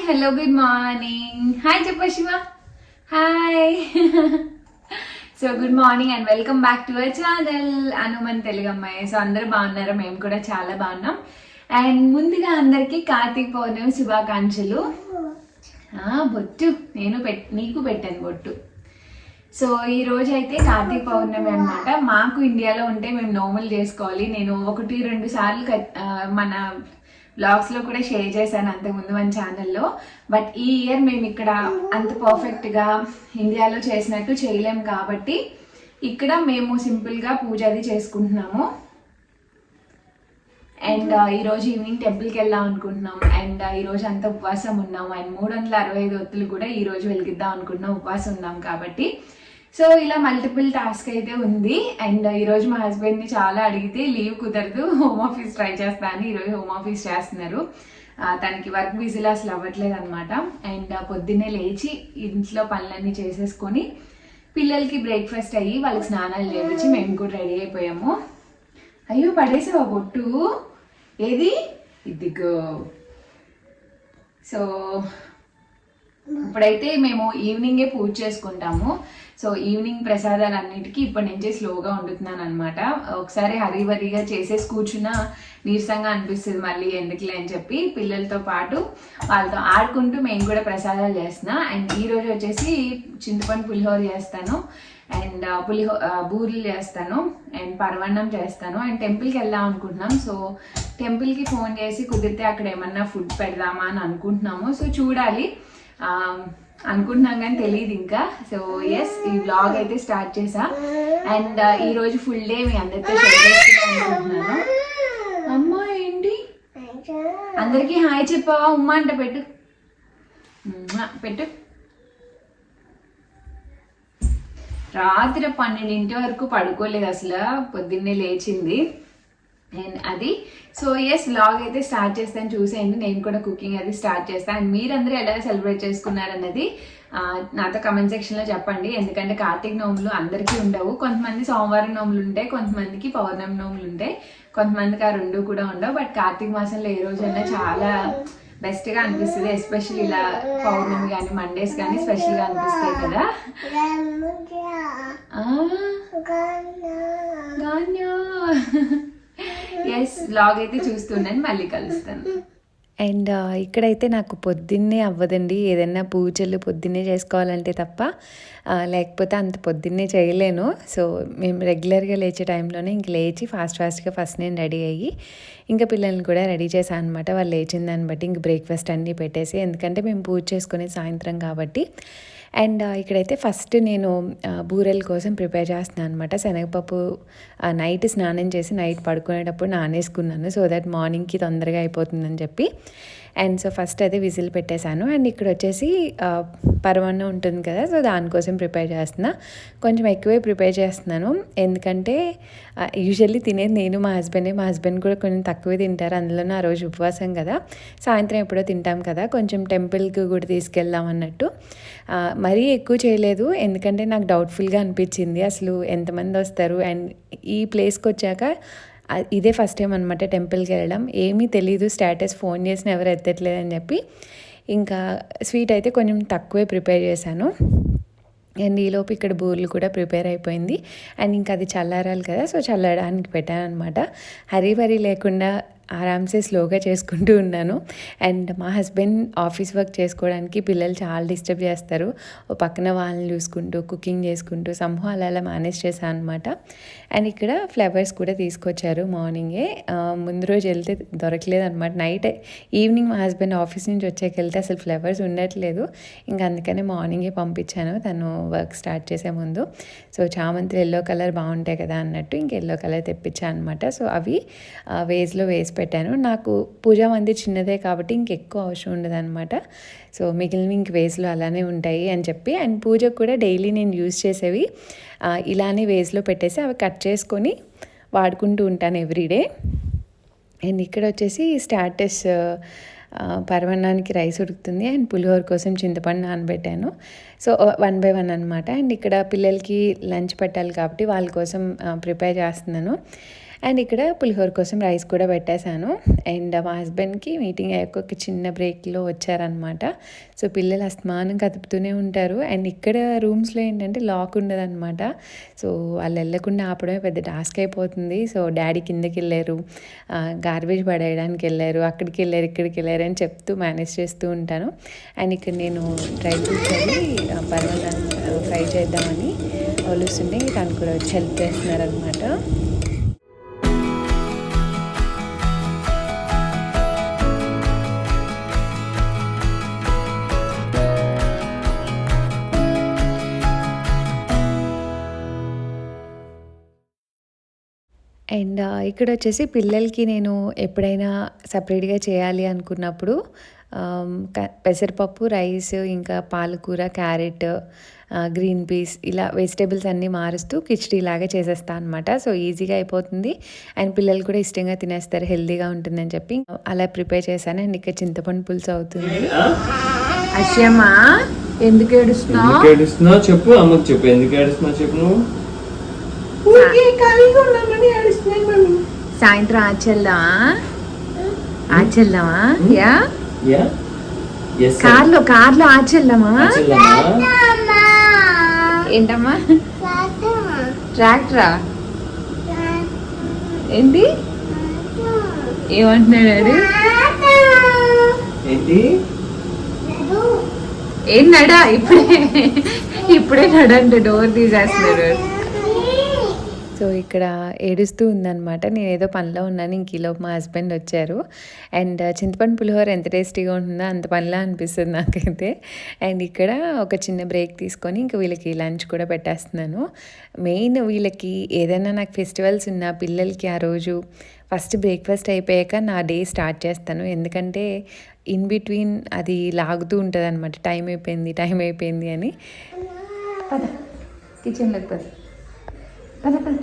Hello good morning hi చెప్ప Shiva hi so good morning and welcome back to our channel Anuman Telugu అమ్మాయి. So అందరూ బాగున్నారు, మేము కూడా చాలా బాగున్నాం. అండ్ ముందుగా అందరికీ కార్తీక పౌర్ణమి శుభాకాంక్షలు. బొట్టు నేను నీకు పెట్టాను బొట్టు. సో ఈ రోజు అయితే కార్తీక పౌర్ణమి అనమాట. మాకు ఇండియాలో ఉంటే మేము నోములు చేసుకోవాలి. నేను 1-2 సార్లు మన బ్లాగ్స్లో కూడా షేర్ చేశాను అంతకుముందు మన ఛానల్లో. బట్ ఈ ఇయర్ మేము ఇక్కడ అంత పర్ఫెక్ట్గా ఇండియాలో చేసినట్టు చేయలేము కాబట్టి ఇక్కడ మేము సింపుల్గా పూజ అది చేసుకుంటున్నాము. అండ్ ఈరోజు ఈవినింగ్ టెంపుల్కి వెళ్దాం అనుకుంటున్నాం. అండ్ ఈరోజు అంతా ఉపవాసం ఉన్నాం. అండ్ 365 ఒత్తులు కూడా ఈరోజు వెలిగిద్దాం అనుకుంటున్నాం, ఉపవాసం ఉన్నాం కాబట్టి. సో ఇలా మల్టిపుల్ టాస్క్ అయితే ఉంది. అండ్ ఈరోజు మా హస్బెండ్ని చాలా అడిగితే లీవ్ కుదరదు, హోమ్ ఆఫీస్ ట్రై చేస్తా అని ఈరోజు హోమ్ ఆఫీస్ చేస్తున్నారు. తనకి వర్క్ బిజీలో అసలు అవ్వట్లేదు అనమాట. అండ్ పొద్దున్నే లేచి ఇంట్లో పనులన్నీ చేసేసుకొని పిల్లలకి బ్రేక్ఫాస్ట్ అయ్యి వాళ్ళకి స్నానాలు చేయించి మేము కూడా రెడీ అయిపోయాము. అయ్యో పడేసావా బొట్టు, ఏది ఇదిగో. సో ఇప్పుడైతే మేము ఈవినింగే పూజ చేసుకుంటాము. సో ఈవినింగ్ ప్రసాదాలన్నిటికీ ఇప్పటి నుంచే స్లోగా వండుతున్నాను అనమాట. ఒకసారి హరీబరీగా చేసేసి కూర్చున్నా నీరసంగా అనిపిస్తుంది, మళ్ళీ ఎందుకులే అని చెప్పి పిల్లలతో పాటు వాళ్ళతో ఆడుకుంటూ మేము కూడా ప్రసాదాలు చేస్తున్నా. అండ్ ఈరోజు వచ్చేసి చింతపండు పులిహోర చేస్తాను, అండ్ బూరెలు చేస్తాను, అండ్ పరవన్నం చేస్తాను. అండ్ టెంపుల్కి వెళ్దాం అనుకుంటున్నాం. సో టెంపుల్కి ఫోన్ చేసి కుదిరితే అక్కడ ఏమన్నా ఫుడ్ పెడదామా అని అనుకుంటున్నాము. సో చూడాలి, అనుకుంటున్నాం కానీ తెలియదు ఇంకా. సో ఎస్, ఈ వ్లాగ్ అయితే స్టార్ట్ చేసా. అండ్ ఈరోజు ఫుల్ డే మీ అందరితో షేర్ చేసుకుందాం అనుకుంటున్నాను. అమ్మా ఏంటి అందరికీ హాయ్ చెప్పావా? ఉమ్మా అంట పెట్టు పెట్టు. రాత్రి 12 వరకు పడుకోలేదు అసలు, పొద్దున్నే లేచింది. అండ్ అది సో ఎస్, వ్లాగ్ అయితే స్టార్ట్ చేస్తాను, చూసేయండి. నేను కూడా కుకింగ్ అది స్టార్ట్ చేస్తాను. అండ్ మీరందరూ ఎలా సెలబ్రేట్ చేసుకున్నారన్నది నాతో కమెంట్ సెక్షన్లో చెప్పండి. ఎందుకంటే కార్తీక నోములు అందరికీ ఉండవు. కొంతమంది సోమవారం నోములు ఉంటాయి, కొంతమందికి పౌర్ణమి నోములు ఉంటాయి, కొంతమందికి ఆ 2 కూడా ఉండవు. బట్ కార్తీక మాసంలో ఏ రోజైనా చాలా బెస్ట్గా అనిపిస్తుంది. ఎస్పెషల్లీ ఇలా పౌర్ణమి కానీ మండేస్ కానీ స్పెషల్గా అనిపిస్తాయి కదా. ఎస్, వ్లాగ్ అయితే చూస్తున్నాను, మళ్ళీ కలుస్తాను. అండ్ ఇక్కడైతే నాకు పొద్దున్నే అవ్వదండి, ఏదైనా పూజలు పొద్దున్నే చేసుకోవాలంటే తప్ప, లేకపోతే అంత పొద్దున్నే చేయలేను. సో మేము రెగ్యులర్గా లేచే టైంలోనే ఇంక లేచి ఫాస్ట్గా ఫస్ట్ నేను రెడీ అయ్యి ఇంకా పిల్లల్ని కూడా రెడీ చేశాను అనమాట. వాళ్ళు లేచిన దాన్ని బట్టి ఇంక బ్రేక్ఫాస్ట్ అన్నీ పెట్టేసి, ఎందుకంటే మేము పూజ చేసుకునే సాయంత్రం కాబట్టి. అండ్ ఇక్కడైతే ఫస్ట్ నేను బూరెల కోసం ప్రిపేర్ చేస్తున్నాను అనమాట. శనగపప్పు నైట్ స్నానం చేసి నైట్ పడుకునేటప్పుడు నానేసుకున్నాను, సో దట్ మార్నింగ్కి తొందరగా అయిపోతుందని చెప్పి. అండ్ సో ఫస్ట్ అయితే విజిల్ పెట్టేశాను. అండ్ ఇక్కడ వచ్చేసి పరమాన్నం ఉంటుంది కదా, సో దానికోసం ప్రిపేర్ చేస్తున్నా. కొంచెం ఎక్కువే ప్రిపేర్ చేస్తున్నాను, ఎందుకంటే యూజువల్లీ తినేది నేను మా హస్బెండ్ కూడా కొంచెం తక్కువే తింటారు. అందులోనే ఆ రోజు ఉపవాసం కదా, సాయంత్రం ఎప్పుడో తింటాం కదా, కొంచెం టెంపుల్కి కూడా తీసుకెళ్దాం అన్నట్టు. మరీ ఎక్కువ చేయలేదు, ఎందుకంటే నాకు డౌట్ఫుల్గా అనిపించింది అసలు ఎంతమంది వస్తారు. అండ్ ఈ ప్లేస్కి వచ్చాక ఇదే ఫస్ట్ టైం అనమాట టెంపుల్కి వెళ్ళడం. ఏమీ తెలీదు, స్టేటస్ ఫోన్ చేసిన ఎవరు ఎత్తట్లేదని చెప్పి ఇంకా స్వీట్ అయితే కొంచెం తక్కువే ప్రిపేర్ చేశాను. అండ్ ఈలోపు ఇక్కడ బూరెలు కూడా ప్రిపేర్ అయిపోయింది. అండ్ ఇంకా అది చల్లారాలి కదా, సో చల్లడానికి పెట్టాను అనమాట. హరీ లేకుండా ఆరామ్సే స్లోగా చేసుకుంటూ ఉన్నాను. అండ్ మా హస్బెండ్ ఆఫీస్ వర్క్ చేసుకోవడానికి పిల్లలు చాలా డిస్టర్బ్ చేస్తారు. ఓ పక్కన వాళ్ళని చూసుకుంటూ కుకింగ్ చేసుకుంటూ సంహం అలా మేనేజ్ చేశాను అనమాట. అండ్ ఇక్కడ ఫ్లవర్స్ కూడా తీసుకొచ్చారు మార్నింగే. ముందు రోజు వెళ్తే దొరకలేదు అనమాట. ఈవినింగ్ మా హస్బెండ్ ఆఫీస్ నుంచి వచ్చాక వెళ్తే అసలు ఫ్లవర్స్ ఉండట్లేదు. ఇంకా అందుకనే మార్నింగే పంపించాను తను వర్క్ స్టార్ట్ చేసే ముందు. సో చామంతులు ఎల్లో కలర్ బాగుంటాయి కదా అన్నట్టు ఇంక ఎల్లో కలర్ తెప్పించాను అనమాట. సో అవి వేస్లో వేసి పెట్టాను. నాకు పూజా మంది చిన్నదే కాబట్టి ఇంకెక్కువ అవసరం ఉండదన్నమాట. సో మిగిలినవి ఇంక వేస్లో అలానే ఉంటాయి అని చెప్పి. అండ్ పూజకు కూడా డైలీ నేను యూజ్ చేసేవి ఇలానే వేస్లో పెట్టేసి అవి కట్ చేసుకొని వాడుకుంటూ ఉంటాను ఎవ్రీడే. అండ్ ఇక్కడ వచ్చేసి స్టార్టర్స్ పరమాన్నానికి రైస్ ఉడుకుతుంది. అండ్ పులిహోర కోసం చింతపండు నానబెట్టాను. సో 1 by 1 అనమాట. అండ్ ఇక్కడ పిల్లలకి లంచ్ పెట్టాలి కాబట్టి వాళ్ళ కోసం ప్రిపేర్ చేస్తున్నాను. అండ్ ఇక్కడ పులిహోర కోసం రైస్ కూడా పెట్టేశాను. అండ్ మా హస్బెండ్కి మీటింగ్ అయ్యాక ఒక చిన్న బ్రేక్లో వచ్చారనమాట. సో పిల్లలు అస్తమానం కదుపుతూనే ఉంటారు. అండ్ ఇక్కడ రూమ్స్లో ఏంటంటే లాక్ ఉండదన్నమాట. సో వాళ్ళు వెళ్ళకుండా ఆపడమే పెద్ద టాస్క్ అయిపోతుంది. సో డాడీ కిందకి వెళ్ళారు, గార్బేజ్ పడేయడానికి వెళ్ళారు, అక్కడికి వెళ్ళారు, ఇక్కడికి వెళ్ళారు అని చెప్తూ మేనేజ్ చేస్తూ ఉంటాను. అండ్ ఇక్కడ నేను డ్రై ఫ్రూట్స్ అవి పర్వాలేదు ఫ్రై చేద్దామని వలుస్తుంటే తను కూడా వచ్చి హెల్ప్ చేస్తున్నారనమాట. అండ్ ఇక్కడ వచ్చేసి పిల్లలకి నేను ఎప్పుడైనా సపరేట్గా చేయాలి అనుకున్నప్పుడు పెసరపప్పు, రైస్, ఇంకా పాలకూర, క్యారెట్, గ్రీన్ పీస్ ఇలా వెజిటేబుల్స్ అన్నీ మారుస్తూ కిచడీ లాగా చేసేస్తాను అనమాట. సో ఈజీగా అయిపోతుంది అండ్ పిల్లలు కూడా ఇష్టంగా తినేస్తారు, హెల్తీగా ఉంటుందని చెప్పి అలా ప్రిపేర్ చేశాను. అండ్ ఇక్కడ చింతపండు పులుసు అవుతుంది. అశ్యమా ఎందుకు ఏడుస్తున్నావు? చెప్పు అమ్మకి చెప్పు, ఎందుకు ఏడుస్తున్నావు చెప్పు. నువ్వు సాయంత్రం ఆచెల్దామా యా కార్లో ఆచెల్దామా? ఏంటమ్మా ట్రాక్టరా ఏంటి ఏమంటున్నాడు? ఏం నడా ఇప్పుడే నడంట డోర్ తీసేస్తున్నాడు. సో ఇక్కడ ఏడుస్తూ ఉందన్నమాట. నేను ఏదో పనిలో ఉన్నాను, ఇంక ఈలోపు మా హస్బెండ్ వచ్చారు. అండ్ చింతపండు పులిహోర ఎంత టేస్టీగా ఉంటుందో అంత పనిలా అనిపిస్తుంది నాకైతే. అండ్ ఇక్కడ ఒక చిన్న బ్రేక్ తీసుకొని ఇంక వీళ్ళకి లంచ్ కూడా పెట్టేస్తున్నాను. మెయిన్ వీళ్ళకి ఏదైనా నాకు ఫెస్టివల్స్ ఉన్నా పిల్లలకి ఆ రోజు ఫస్ట్ బ్రేక్ఫాస్ట్ అయిపోయాక నా డే స్టార్ట్ చేస్తాను. ఎందుకంటే ఇన్ బిట్వీన్ అది లాగుతూ ఉంటుంది అనమాట, టైం అయిపోయింది అని. పద కిచెన్లోకి పద పద పద.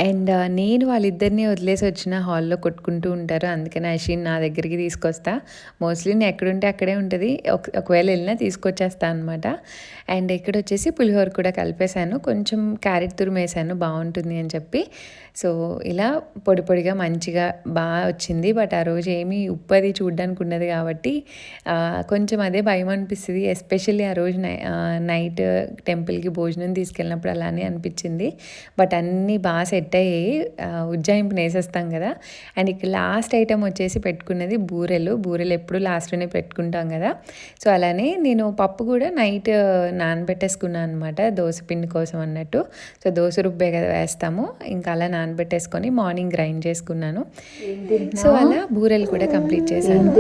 అండ్ నేను వాళ్ళిద్దరిని వదిలేసి వచ్చిన హాల్లో కొట్టుకుంటూ ఉంటారు. అందుకని అశ్విన్ నా దగ్గరికి తీసుకొస్తా. మోస్ట్లీ నేను ఎక్కడుంటే అక్కడే ఉంటుంది, ఒకవేళ వెళ్ళినా తీసుకొచ్చేస్తా అనమాట. అండ్ ఇక్కడ వచ్చేసి పులిహోర కూడా కలిపేశాను, కొంచెం క్యారెట్ తురిమేసాను బాగుంటుంది అని చెప్పి. సో ఇలా పొడి పొడిగా మంచిగా బాగా వచ్చింది. బట్ ఆ రోజు ఏమీ ఉప్పు అది చూడడానికి ఉండదు కాబట్టి కొంచెం అదే భయం అనిపిస్తుంది. ఎస్పెషల్లీ ఆ రోజు నైట్ టెంపుల్కి భోజనం తీసుకెళ్ళినప్పుడు అలానే అనిపించింది. బట్ అన్నీ బాగా సెట్ అయ్యాయి, ఉజ్జాయింపుని వేసేస్తాం కదా. అండ్ ఇక్కడ లాస్ట్ ఐటమ్ వచ్చేసి పెట్టుకున్నది బూరెలు ఎప్పుడు లాస్ట్లోనే పెట్టుకుంటాం కదా. సో అలానే నేను పప్పు కూడా నైట్ నానబెట్టేసుకున్నాను అనమాట, దోశ పిండి కోసం అన్నట్టు. సో దోశ రుబ్బే కదా వేస్తాము, ఇంకా అలా నానబెట్టేసుకొని మార్నింగ్ గ్రైండ్ చేసుకున్నాను. సో అలా బూరెలు కూడా కంప్లీట్ చేశాను.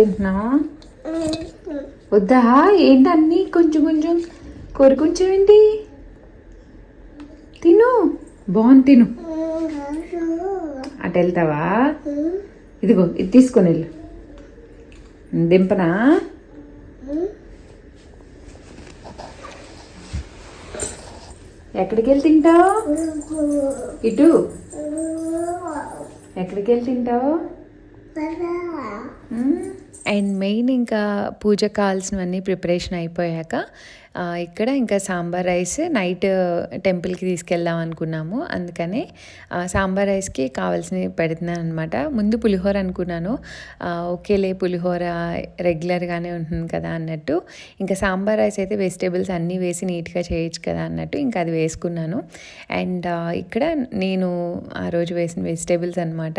వద్దా ఏంటన్నీ కొంచెం కొంచెం ఏంటి తిను, బాగుంది తిను. అటు వెళ్తావా? ఇదిగో ఇది తీసుకొని వెళ్ళు. దింపనా? ఎక్కడికి వెళ్ళి తింటావు? ఇటు ఎక్కడికి వెళ్ళి తింటావు? అండ్ మెయిన్ ఇంకా పూజకు కావాల్సినవన్నీ ప్రిపరేషన్ అయిపోయాక ఇక్కడ ఇంకా సాంబార్ రైస్ నైట్ టెంపుల్కి తీసుకెళ్దాం అనుకున్నాము. అందుకనే సాంబార్ రైస్కి కావాల్సినవి పెడుతున్నాను అనమాట. ముందు పులిహోర అనుకున్నాను, ఓకేలే పులిహోర రెగ్యులర్గానే ఉంటుంది కదా అన్నట్టు. ఇంకా సాంబార్ రైస్ అయితే వెజిటేబుల్స్ అన్నీ వేసి నీట్గా చేయొచ్చు కదా అన్నట్టు ఇంకా అది వేసుకున్నాను. అండ్ ఇక్కడ నేను ఆ రోజు వేసిన వెజిటేబుల్స్ అనమాట,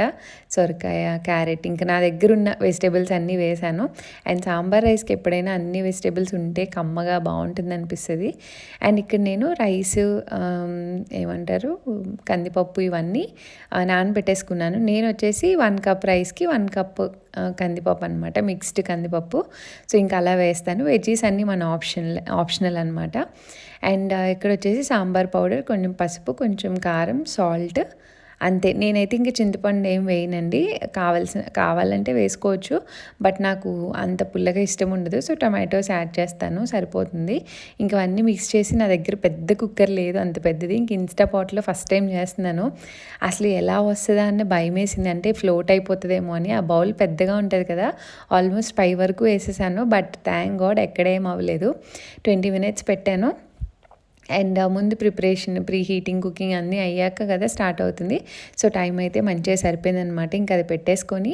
సొరకాయ, క్యారెట్, ఇంకా నా దగ్గర ఉన్న వెజిటేబుల్స్ అన్నీ వేసాను. అండ్ సాంబార్ రైస్కి ఎప్పుడైనా అన్ని వెజిటేబుల్స్ ఉంటే కమ్మగా బాగుంటుంది అనిపిస్తుంది. అండ్ ఇక్కడ నేను రైస్, ఏమంటారు, కందిపప్పు ఇవన్నీ నానబెట్టేసుకున్నాను. నేను వచ్చేసి 1 కప్ రైస్కి 1 కప్ కందిపప్పు అనమాట, మిక్స్డ్ కందిపప్పు. సో ఇంకా అలా వేస్తాను. వెజ్జీస్ అన్నీ మన ఆప్షనల్ అనమాట. అండ్ ఇక్కడ వచ్చేసి సాంబార్ పౌడర్, కొంచెం పసుపు, కొంచెం కారం, సాల్ట్, అంతే. నేనైతే ఇంక చింతపండు ఏం వేయనండి. కావాలంటే వేసుకోవచ్చు, బట్ నాకు అంత పుల్లగా ఇష్టం ఉండదు. సో టమాటోస్ యాడ్ చేస్తాను, సరిపోతుంది. ఇంక అవన్నీ మిక్స్ చేసి, నా దగ్గర పెద్ద కుక్కర్ లేదు అంత పెద్దది, ఇంక ఇన్స్టా పాట్లో ఫస్ట్ టైం చేస్తున్నాను. అసలు ఎలా వస్తుందా అన్న భయం వేసింది, అంటే ఫ్లోట్ అయిపోతుందేమో అని. ఆ బౌల్ పెద్దగా ఉంటుంది కదా, ఆల్మోస్ట్ పై వరకు వేసేసాను, బట్ థ్యాంక్ గాడ్ ఎక్కడేం అవ్వలేదు. 20 minutes పెట్టాను. అండ్ ముందు ప్రిపరేషన్, ప్రీ హీటింగ్, కుకింగ్ అన్నీ అయ్యాక కదా స్టార్ట్ అవుతుంది. సో టైం అయితే మంచిగా సరిపోయిందనమాట. ఇంకా అది పెట్టేసుకొని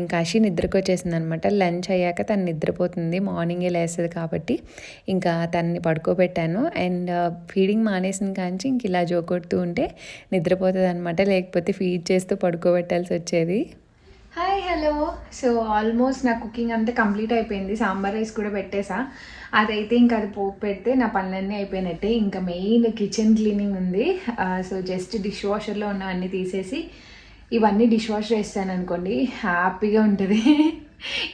ఇంకా అషి నిద్రకు వచ్చేసింది అనమాట. లంచ్ అయ్యాక తను నిద్రపోతుంది, మార్నింగే లేస్తుంది కాబట్టి ఇంకా తనని పడుకోబెట్టాను. అండ్ ఫీడింగ్ మానేసిన కాంచి ఇంక ఇలా జోకొడుతూ ఉంటే నిద్రపోతుంది అనమాట, లేకపోతే ఫీడ్ చేస్తూ పడుకోబెట్టాల్సి వచ్చేది. Hi hello. సో ఆల్మోస్ట్ నా కుకింగ్ అంతా కంప్లీట్ అయిపోయింది. సాంబార్ రైస్ కూడా పెట్టేసా. అదైతే ఇంకా అది పోపు పెడితే నా పనులన్నీ అయిపోయినట్టే. ఇంకా మెయిన్ కిచెన్ క్లీనింగ్ ఉంది. సో జస్ట్ డిష్ వాషర్లో ఉన్నవన్నీ తీసేసి ఇవన్నీ డిష్ వాషర్ వేస్తాను అనుకోండి, హ్యాపీగా ఉంటుంది.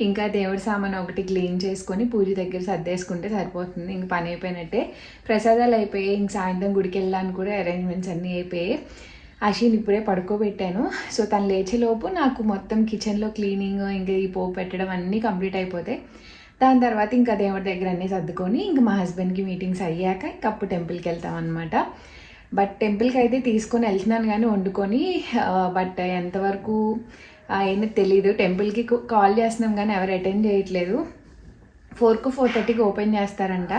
ఇంకా దేవుడి సామాన్ ఒకటి క్లీన్ చేసుకొని పూజ దగ్గర సర్దేసుకుంటే సరిపోతుంది. ఇంక పని అయిపోయినట్టే. ప్రసాదాలు అయిపోయాయి. ఇంక సాయంత్రం గుడికి వెళ్ళడానికి కూడా అరేంజ్మెంట్స్ అన్నీ అయిపోయాయి. అషిని ఇప్పుడే పడుకోబెట్టాను. సో తను లేచేలోపు నాకు మొత్తం కిచెన్లో క్లీనింగ్, ఇంకా ఈ పోపు పెట్టడం అన్నీ కంప్లీట్ అయిపోతాయి. దాని తర్వాత ఇంకా దేవుడి దగ్గర అన్నీ సర్దుకొని ఇంకా మా హస్బెండ్కి మీటింగ్స్ అయ్యాక ఇంకా అప్పుడు టెంపుల్కి వెళ్తాం అనమాట. బట్ టెంపుల్కి అయితే తీసుకొని వెళ్తున్నాను కానీ వండుకొని, బట్ ఎంతవరకు అయినా తెలీదు. టెంపుల్కి కాల్ చేస్తున్నాం కానీ ఎవరు అటెండ్ చేయట్లేదు. 4కు 4:30కి ఓపెన్ చేస్తారంట.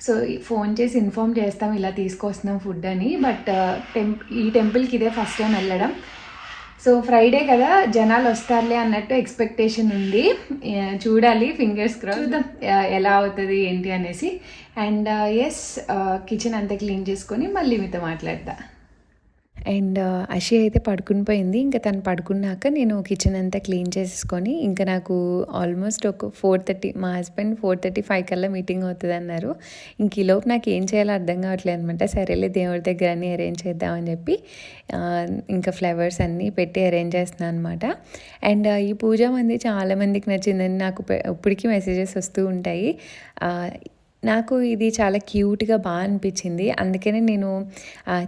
సో ఫోన్ చేసి ఇన్ఫామ్ చేస్తాం ఇలా తీసుకొస్తున్నాం ఫుడ్ అని. బట్ ఈ టెంపుల్కి ఇదే ఫస్ట్ టైం వెళ్ళడం. సో ఫ్రైడే కదా జనాలు వస్తారులే అన్నట్టు ఎక్స్పెక్టేషన్ ఉంది. చూడాలి, ఫింగర్స్ క్రాస్, చూద్దాం ఎలా అవుతుంది ఏంటి అనేసి. అండ్ ఎస్, కిచెన్ అంతా క్లీన్ చేసుకొని మళ్ళీ మీతో మాట్లాడతా. అండ్ అషి అయితే పడుకుని పోయింది. ఇంకా తను పడుకున్నాక నేను కిచెన్ అంతా క్లీన్ చేసేసుకొని, ఇంకా నాకు ఆల్మోస్ట్ ఒక 4:30, మా హస్బెండ్ 4:35 కల్లా మీటింగ్ అవుతుంది అన్నారు. ఇంక ఈలోపు నాకు ఏం చేయాలో అర్థం కావట్లేదు అనమాట. సరేలే దేవుడి దగ్గర అన్నీ అరేంజ్ చేద్దామని చెప్పి ఇంకా ఫ్లవర్స్ అన్నీ పెట్టి అరేంజ్ చేస్తున్నాను అనమాట. అండ్ ఈ పూజా మంది చాలామందికి నచ్చిందని నాకు ఇప్పటికీ మెసేజెస్ వస్తూ ఉంటాయి. నాకు ఇది చాలా క్యూట్గా బాగా అనిపించింది. అందుకనే నేను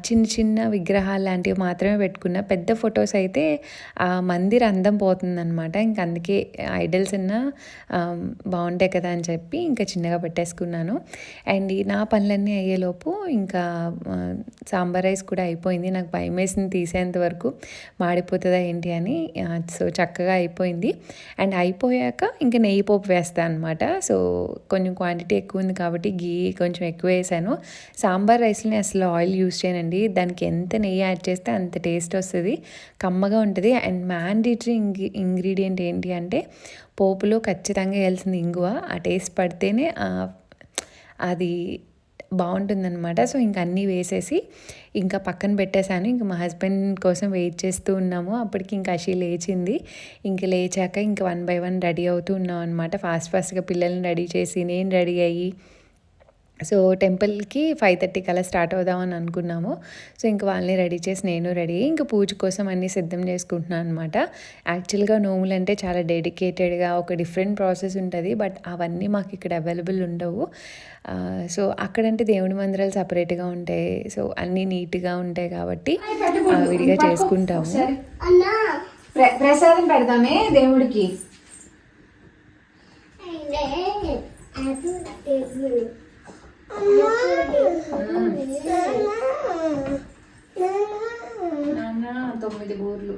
చిన్న చిన్న విగ్రహాలు లాంటివి మాత్రమే పెట్టుకున్నా. పెద్ద ఫొటోస్ అయితే మందిర అందం పోతుందన్నమాట. ఇంక అందుకే ఐడల్స్ అన్నా బాగుంటాయి కదా అని చెప్పి ఇంకా చిన్నగా పెట్టేసుకున్నాను. అండ్ నా పనులన్నీ అయ్యేలోపు ఇంకా సాంబార్ రైస్ కూడా అయిపోయింది. నాకు భయం వేసింది తీసేంత వరకు, మాడిపోతుందా ఏంటి అని. సో చక్కగా అయిపోయింది. అండ్ అయిపోయాక ఇంకా నెయ్యి పోపు వేస్తాను అనమాట. సో కొంచెం క్వాంటిటీ ఎక్కువ ఉంది కాబట్టి గీ కొంచెం ఎక్కువ వేసాను. సాంబార్ రైస్ని అసలు ఆయిల్ యూస్ చేయనండి. దానికి ఎంత నెయ్యి యాడ్ చేస్తే అంత టేస్ట్ వస్తుంది, కమ్మగా ఉంటుంది. అండ్ మ్యాండేటరీ ఇంగ్రీడియంట్ ఏంటి అంటే పోపులో ఖచ్చితంగా వేయాల్సింది ఇంగువ. ఆ టేస్ట్ పడితేనే అది బాగుంటుందన్నమాట. సో ఇంక అన్నీ వేసేసి ఇంకా పక్కన పెట్టేశాను. ఇంకా మా హస్బెండ్ కోసం వెయిట్ చేస్తూ ఉన్నాము. అప్పటికి ఇంకా అషి లేచింది. ఇంక లేచాక ఇంకా 1 by 1 రెడీ అవుతూ ఉన్నాం అనమాట. ఫాస్ట్గా పిల్లల్ని రెడీ చేసి నేను రెడీ అయ్యి, సో టెంపుల్కి 5:30 కల్లా స్టార్ట్ అవుదామని అనుకున్నాము. సో ఇంకా వాళ్ళని రెడీ చేసి నేను రెడీ అయ్యి ఇంకా పూజ కోసం అన్నీ సిద్ధం చేసుకుంటున్నాను అనమాట. యాక్చువల్గా నోములు అంటే చాలా డెడికేటెడ్గా ఒక డిఫరెంట్ ప్రాసెస్ ఉంటుంది, బట్ అవన్నీ మాకు ఇక్కడ అవైలబుల్ ఉండవు. సో అక్కడంటే దేవుడి మందిరాలు సపరేట్గా ఉంటాయి. సో అన్నీ నీట్గా ఉంటాయి కాబట్టి విడిగా చేసుకుంటాము. ప్రసాదం పెడదామే దేవుడికి. నాన్న 9 బూర్లు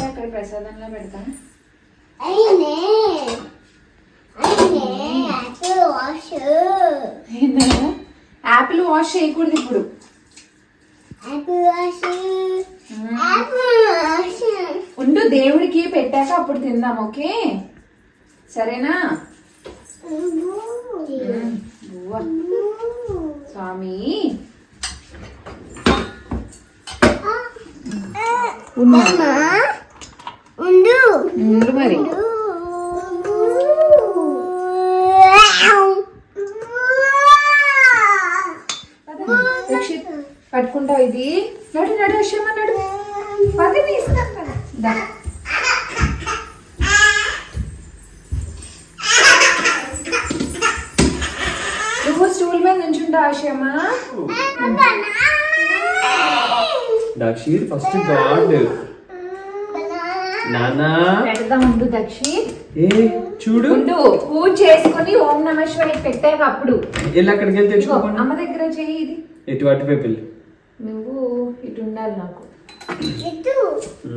అక్కడ ప్రసాదంలో పెడతాను. యాపిల్ వాష్ చేయకూడదు ఇప్పుడు. ఉండు, దేవుడికి పెట్టాక అప్పుడు తిందాం, ఓకే? సరేనా? స్వామి ఉండు మరి. పట్టుకుంటావు ఇది. నడు నడు విషయమా, నడు పక్కన ఇస్తా. నువ్వు స్టూల్ మీద నుంచుంటావు ఆశయమ్మా. దక్షిత్ ఫస్ట్ గాడ్ నానా పెడదాం ఉండు దక్షిత్. ఏ చూడు ఉండు, పూజ చేసుకుని ఓం నమ శివాయ పెట్టాక అప్పుడు వెళ్ళి అక్కడికి వెళ్ళి ఇదిగో, తెచ్చుకోకుండా అమ్మ దగ్గర చెయ్యి. ఇది ఎటు అటువైపు వెళ్ళి నువ్వు ఇటు ఉండాలి నాకు.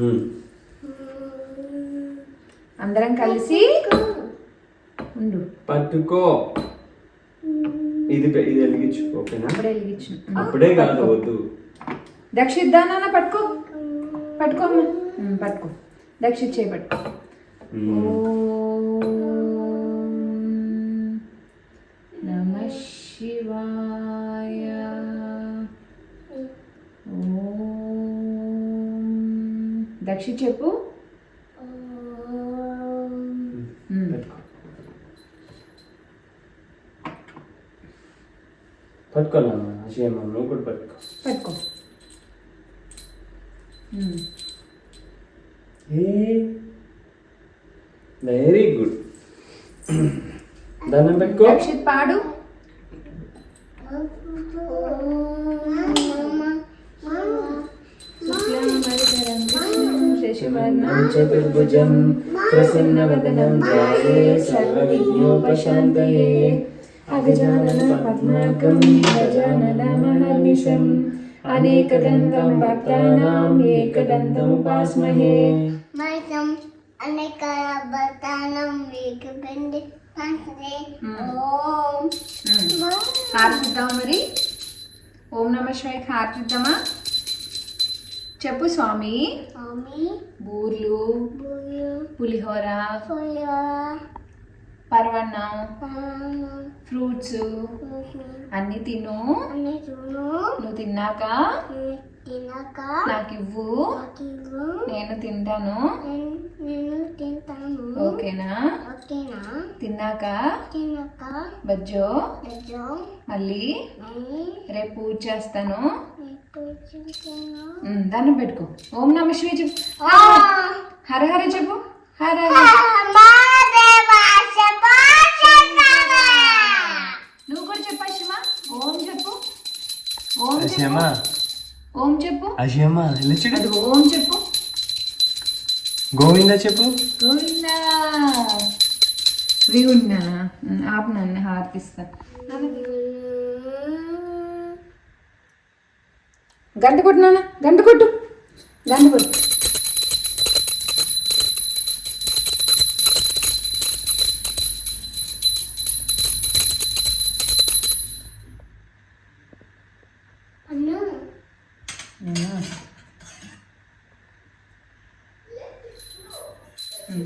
ఉమ్. అందరం కలిసి ఉండు. పట్టుకో ఇది ఇది వెలిగించు ఓకేనా అప్పుడే వెలిగించు. అప్పుడే కాదు వద్దు దక్షిత్ దా నాన్న పట్టుకో. పట్టుకో అమ్మ. పట్టుకో దక్షిత్ చేయి పట్టుకో. ఓం నమః శివాయ. ఓం దక్షిత్ చెప్పు. పట్టుకో నాన్న అజయమ్మ నువ్వు కూడా పట్టుకో పట్టుకో. వెరీ గుడ్ దండం పెట్టుకో దక్షిత్ పాడు. చతుర్భుజం ప్రసన్నవదనం ధ్యాయే సర్వవిఘ్నోపశాంతయే అగజానన పద్మార్కం గజానన మహర్నిశం అనేకదంతం భక్తానాం ఏకదంతముపాస్మహే. హారతిద్దాం మరి. ఓం నమ శివాయ హారతిద్దామా? చెప్పు స్వామి. బూర్లు, పులిహోర, పరవన్నం, ఫ్రూట్స్ అన్ని తిను. నువ్వు తిన్నాక నాకు ఇవ్వు, నేను తింటాను. ఓకేనా? తిన్నాక బజ్జో మళ్ళీ రేపు పూజ చేస్తాను. దండం పెట్టుకో. ఓం నమ శివాయ చెప్పు. హర హర చెప్పు. హర హర. నువ్వు కూడా చెప్పు అశ్వమా. ఓం చెప్పు. ఓం చెప్పు. ఓం చెప్పు. అజయమ్మ వెళ్ళి చూడు అది ఓం చెప్పు. గోవింద చెప్పు. గోవిందా విగున్నా. ఆపు నన్ను హార్పిస్తా. గంట కొట్టు నాన్న. గంట కొట్టు. గంట కొట్టు.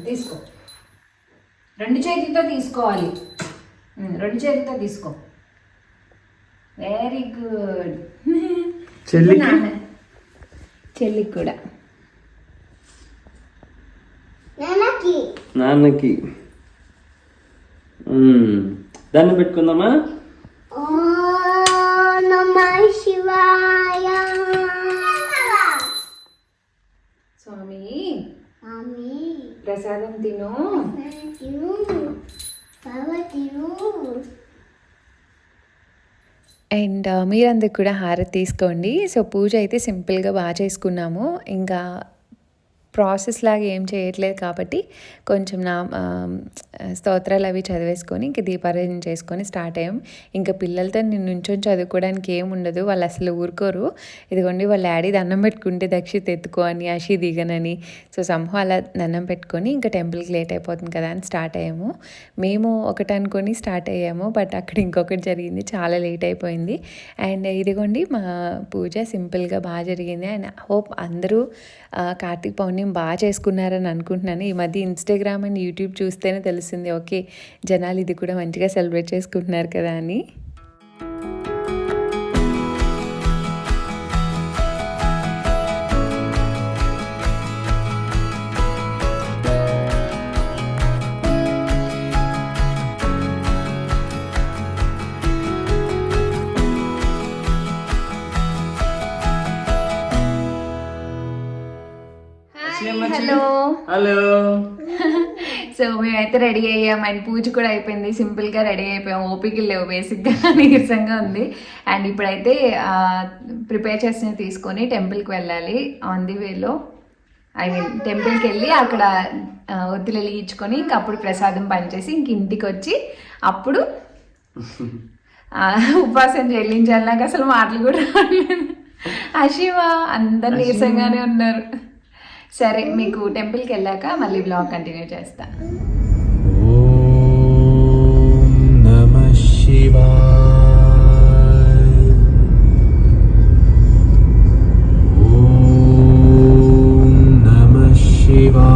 తీసుకో. రెండు చేతులతో తీసుకోవాలి. రెండు చేతులతో తీసుకో. Very good. చెల్లికి కూడా. నాన్నకి దాన్ని పెట్టుకుందామా? స్వామి ప్రసాదం తిను. అండ్ మీరందరూ కూడా హారతి తీసుకోండి. సో పూజ అయితే సింపుల్గా బాగా చేసుకున్నాము. ఇంకా ప్రాసెస్ లాగా ఏం చేయట్లేదు కాబట్టి కొంచెం స్తోత్రాలు అవి చదివేసుకొని ఇంక దీపారాధన చేసుకొని స్టార్ట్ అయ్యాం. ఇంకా పిల్లలతో నేను నుంచొని చదువుకోవడానికి ఏం ఉండదు, వాళ్ళు అసలు ఊరుకోరు. ఇదిగోండి వాళ్ళ డాడీ దండం పెట్టుకుంటే దక్షిత్ ఎత్తుకో అని, అషి దిగనని. సో సంహం అలా దండం పెట్టుకొని ఇంకా టెంపుల్కి లేట్ అయిపోతుంది కదా అని స్టార్ట్ అయ్యాము. మేము ఒకటి అనుకొని స్టార్ట్ అయ్యాము, బట్ అక్కడ ఇంకొకటి జరిగింది, చాలా లేట్ అయిపోయింది. అండ్ ఇదిగోండి మా పూజ సింపుల్గా బాగా జరిగింది. అండ్ హోప్ అందరూ కార్తీక పౌర్ణమి బాగా చేసుకున్నారని అనుకుంటున్నాను. ఈ మధ్య ఇన్స్టాగ్రామ్ అండ్ యూట్యూబ్ చూస్తేనే తెలిసింది, ఓకే జనాలు ఇది కూడా మంచిగా సెలబ్రేట్ చేసుకుంటున్నారు కదా అని. హలో హలో సో మేమైతే రెడీ అయ్యాం అండ్ పూజ కూడా అయిపోయింది, సింపుల్గా రెడీ అయిపోయాం. ఓపికలు లేవు బేసిక్గా, నీరసంగా ఉంది. అండ్ ఇప్పుడైతే ప్రిపేర్ చేసిన తీసుకొని టెంపుల్కి వెళ్ళాలి. ఆన్ ది వేలో టెంపుల్కి వెళ్ళి అక్కడ ఒత్తులు వెలిగించుకొని ఇంక అప్పుడు ప్రసాదం పనిచేసి ఇంక ఇంటికి వచ్చి అప్పుడు ఉపవాసం చెల్లించాలి. నాకు అసలు మాటలు కూడా రాలేదు. అశివా అందరు నీరసంగానే ఉన్నారు. సరే, మీకు టెంపుల్కి వెళ్ళాక మళ్ళీ బ్లాగ్ కంటిన్యూ చేస్తా. ఓం నమః శివాయ. ఓం నమః శివాయ.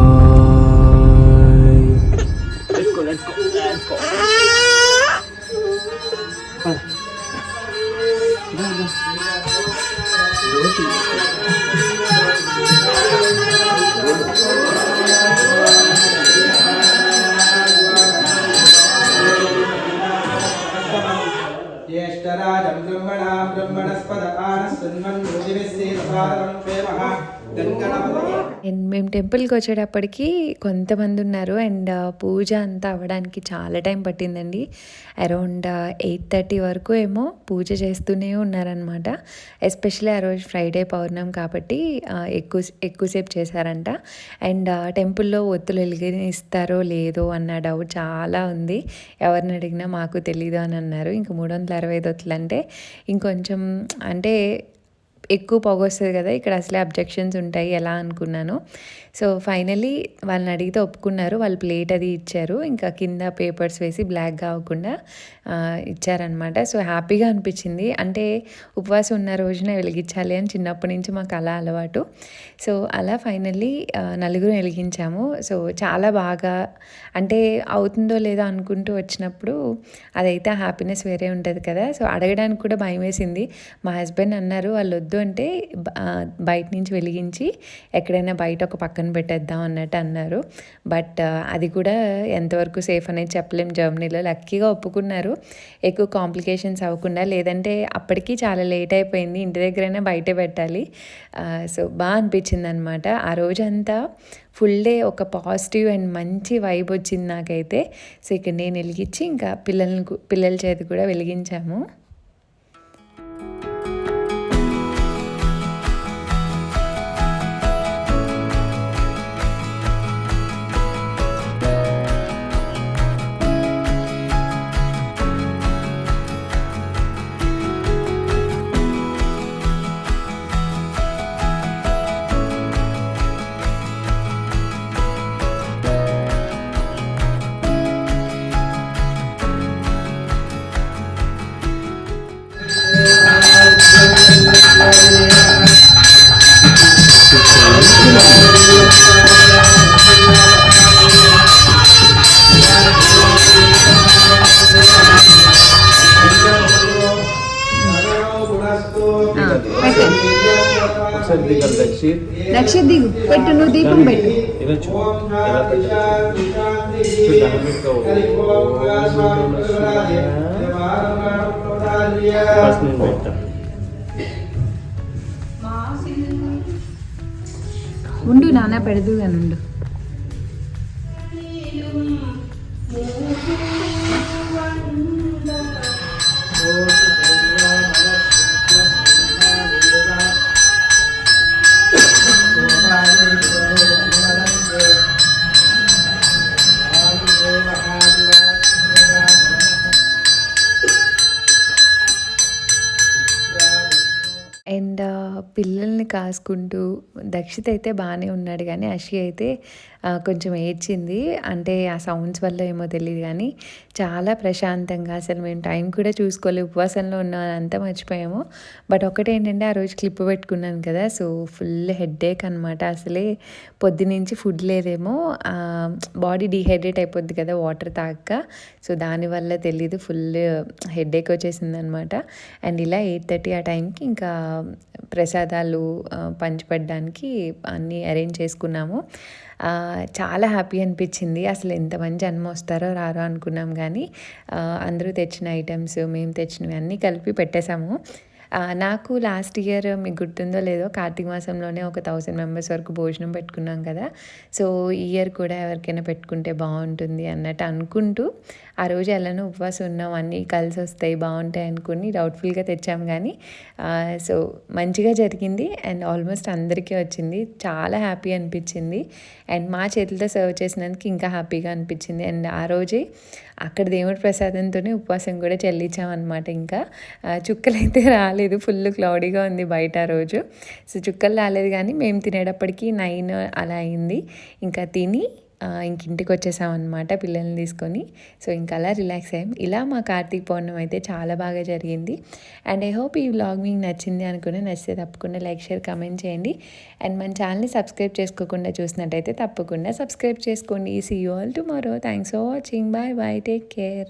Let's go. ज्येष्ठराजं ब्रह्मणा ब्रह्मणस्पद అండ్ మేము టెంపుల్కి వచ్చేటప్పటికి కొంతమంది ఉన్నారు అండ్ పూజ అంతా అవ్వడానికి చాలా టైం పట్టిందండి. అరౌండ్ 8:30 వరకు ఏమో పూజ చేస్తూనే ఉన్నారనమాట. ఎస్పెషల్లీ ఆ రోజు ఫ్రైడే పౌర్ణమి కాబట్టి ఎక్కువసేపు చేశారంట. అండ్ టెంపుల్లో ఒత్తులు వెలిగిస్తారో లేదో అన్న డౌట్ చాలా ఉంది. ఎవరిని అడిగినా మాకు తెలీదు అని అన్నారు. ఇంక 365 ఒత్తులు అంటే ఇంకొంచెం అంటే ఎక్కువ పొగ వస్తుంది కదా, ఇక్కడ అసలే అబ్జెక్షన్స్ ఉంటాయి ఎలా అనుకున్నాను. సో ఫైనలీ వాళ్ళని అడిగితే ఒప్పుకున్నారు. వాళ్ళు ప్లేట్ అది ఇచ్చారు, ఇంకా కింద పేపర్స్ వేసి బ్లాక్గా అవ్వకుండా ఇచ్చారనమాట. సో హ్యాపీగా అనిపించింది. అంటే ఉపవాసం ఉన్న రోజున వెలిగించాలి అని చిన్నప్పటి నుంచి మాకు అలా అలవాటు. సో అలా ఫైనల్లీ నలుగురు వెలిగించాము. సో చాలా బాగా అంటే అవుతుందో లేదో అనుకుంటూ వచ్చినప్పుడు అదైతే హ్యాపీనెస్ వేరే ఉంటుంది కదా. సో అడగడానికి కూడా భయం వేసింది. మా హస్బెండ్ అన్నారు వాళ్ళు వద్దు అంటే బయట నుంచి వెలిగించి ఎక్కడైనా బయట ఒక పక్కన పెట్టేద్దాం అన్నట్టు అన్నారు. బట్ అది కూడా ఎంతవరకు సేఫ్ అనేది చెప్పలేం జర్మనీలో. లక్కీగా ఒప్పుకున్నారు ఎక్కువ కాంప్లికేషన్స్ అవ్వకుండా, లేదంటే అప్పటికి చాలా లేట్ అయిపోయింది. ఇంటి దగ్గరైనా బయటే పెట్టాలి. సో బాగా అనిపించింది అనమాట. ఆ రోజంతా ఫుల్ డే ఒక పాజిటివ్ అండ్ మంచి వైబ్ వచ్చింది నాకైతే. సో ఇక్కడ నేను వెలిగించి ఇంకా పిల్లల చేతి కూడా వెలిగించాము. రక్ష దిగు పెట్టు, నువ్వు దీపం పెట్టు. ఉండు నాన్న పెడదు అని ఉండు. అండ్ పిల్లల్ని కాసుకుంటూ దక్షిత్ అయితే బాగానే ఉన్నాడు, కానీ అషి అయితే కొంచెం ఏడ్చింది. అంటే ఆ సౌండ్స్ వల్ల ఏమో తెలియదు కానీ చాలా ప్రశాంతంగా, అసలు మేము టైం కూడా చూసుకోలేదు, ఉపవాసంలో ఉన్నానంతా మర్చిపోయాము. బట్ ఒకటేంటంటే ఆ రోజు క్లిప్ పెట్టుకున్నాను కదా, సో ఫుల్ హెడ్ఏక్ అనమాట. అసలే పొద్దునుంచి ఫుడ్ లేదేమో, బాడీ డీహైడ్రేట్ అయిపోద్ది కదా వాటర్ తాగక, సో దానివల్ల తెలీదు ఫుల్ హెడ్ఏక్ వచ్చేసింది అనమాట. అండ్ ఇలా 8:30 ఆ టైంకి ఇంకా ప్రసాదాలు పంచిపెట్టడానికి అన్నీ అరేంజ్ చేసుకున్నాము. చాలా హ్యాపీ అనిపించింది. అసలు ఎంతమంది జన్మ వస్తారో రారో అనుకున్నాం, కానీ అందరూ తెచ్చిన ఐటమ్స్ మేము తెచ్చినవి అన్నీ కలిపి పెట్టేశాము. నాకు లాస్ట్ ఇయర్ మీకు గుర్తుందో లేదో కార్తీక మాసంలోనే ఒక 1000 మెంబర్స్ వరకు భోజనం పెట్టుకున్నాం కదా. సో ఈ ఇయర్ కూడా ఎవరికైనా పెట్టుకుంటే బాగుంటుంది అన్నట్టు అనుకుంటూ ఆ రోజు ఎలానో ఉపవాసం ఉన్నాం, అన్నీ కలిసి వస్తాయి బాగుంటాయి అనుకుని డౌట్ఫుల్గా తెచ్చాం. కానీ సో మంచిగా జరిగింది అండ్ ఆల్మోస్ట్ అందరికీ వచ్చింది. చాలా హ్యాపీ అనిపించింది అండ్ మా చేతులతో సర్వ్ చేసినందుకు ఇంకా హ్యాపీగా అనిపించింది. అండ్ ఆ రోజే అక్కడ దేవుడి ప్రసాదంతోనే ఉపవాసం కూడా చెల్లించామన్నమాట. ఇంకా చుక్కలు అయితే రాలేదు, ఫుల్ క్లౌడీగా ఉంది బయట ఆ రోజు. సో చుక్కలు రాలేదు కానీ మేము తినేటప్పటికి 9 అలా అయింది. ఇంకా తిని ఇంక ఇంటికి వచ్చేసామన్నమాట పిల్లల్ని తీసుకొని. సో ఇంకా అలా రిలాక్స్ అయ్యాం. ఇలా మా కార్తీక పౌర్ణమి అయితే చాలా బాగా జరిగింది. అండ్ ఐ హోప్ ఈ వ్లాగ్ మీకు నచ్చింది అనుకుని, నచ్చితే తప్పకుండా లైక్, షేర్, కామెంట్ చేయండి. అండ్ మన ఛానల్ని సబ్స్క్రైబ్ చేసుకోకుండా చూసినట్టయితే తప్పకుండా సబ్స్క్రైబ్ చేసుకోండి. See you all tomorrow. Thanks for watching. Bye bye, take care.